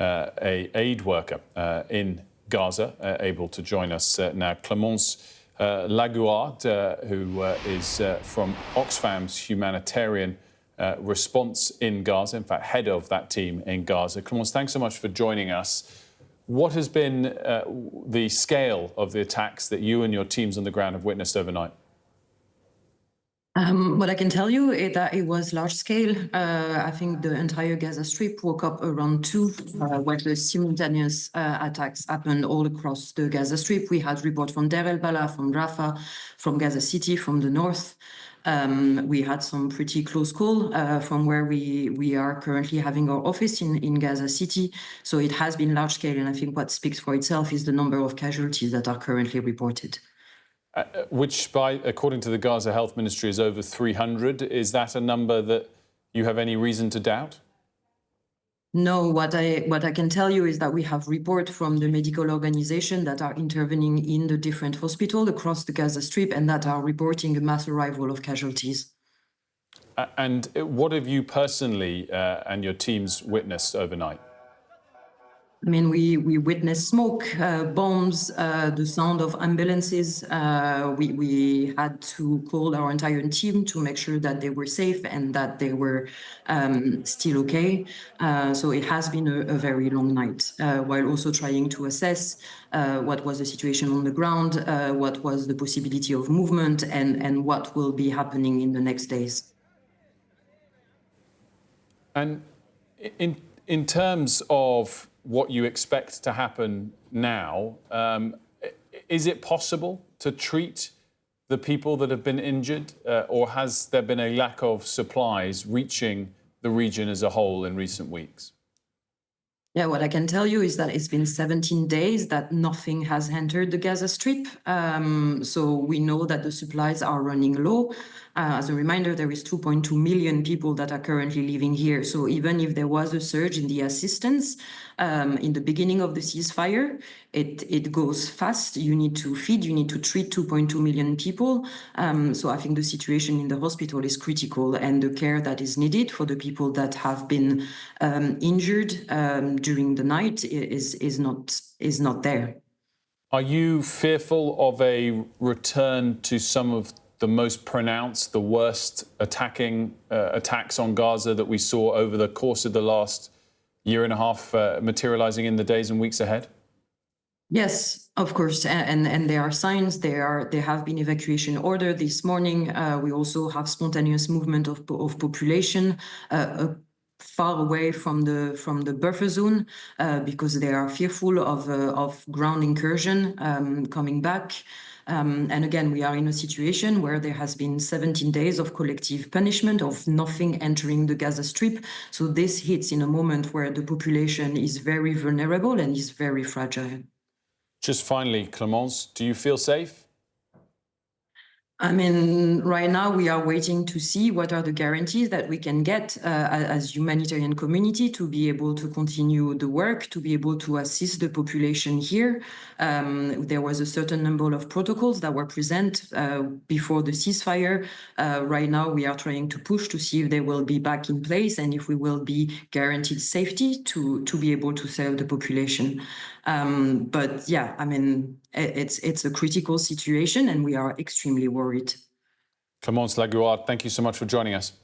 a aid worker in Gaza, able to join us now. Clémence Lagouardat, who is from Oxfam's humanitarian response in Gaza, in fact, head of that team in Gaza. Clémence, thanks so much for joining us. What has been the scale of the attacks that you and your teams on the ground have witnessed overnight? What I can tell you is that it was large scale. I think the entire Gaza Strip woke up around 2, where the simultaneous attacks happened all across the Gaza Strip. We had reports from Deir el-Balah, from Rafah, from Gaza City, from the north. We had some pretty close call from where we are currently having our office in Gaza City. So it has been large scale, and I think what speaks for itself is the number of casualties that are currently reported. Which, according to the Gaza Health Ministry, is over 300. Is that a number that you have any reason to doubt? No, what I can tell you is that we have reports from the medical organization that are intervening in the different hospitals across the Gaza Strip and that are reporting a mass arrival of casualties. And what have you personally and your teams witnessed overnight? I mean, we witnessed smoke, bombs, the sound of ambulances. We had to call our entire team to make sure that they were safe and that they were still okay. So it has been a very long night, while also trying to assess what was the situation on the ground, what was the possibility of movement, and what will be happening in the next days. And in terms of what you expect to happen now, is it possible to treat the people that have been injured, or has there been a lack of supplies reaching the region as a whole in recent weeks? Yeah, what I can tell you is that it's been 17 days that nothing has entered the Gaza Strip. So we know that the supplies are running low. As a reminder, there is 2.2 million people that are currently living here. So even if there was a surge in the assistance in the beginning of the ceasefire, it goes fast. You need to feed, you need to treat 2.2 million people. So I think the situation in the hospital is critical, and the care that is needed for the people that have been injured during the night is not there. Are you fearful of a return to some of the most pronounced, the worst attacks on Gaza that we saw over the course of the last year and a half materializing in the days and weeks ahead? Yes, of course, and there are signs. There have been evacuation orders this morning. We also have spontaneous movement of population far away from the buffer zone because they are fearful of ground incursion coming back. And again, we are in a situation where there has been 17 days of collective punishment, of nothing entering the Gaza Strip. So this hits in a moment where the population is very vulnerable and is very fragile. Just finally, Clémence, do you feel safe? I mean, right now we are waiting to see what are the guarantees that we can get as humanitarian community to be able to continue the work, to be able to assist the population here. There was a certain number of protocols that were present before the ceasefire. Right now we are trying to push to see if they will be back in place and if we will be guaranteed safety to be able to serve the population. But yeah, I mean, it's a critical situation and we are extremely worried. Clémence Lagouardat, thank you so much for joining us.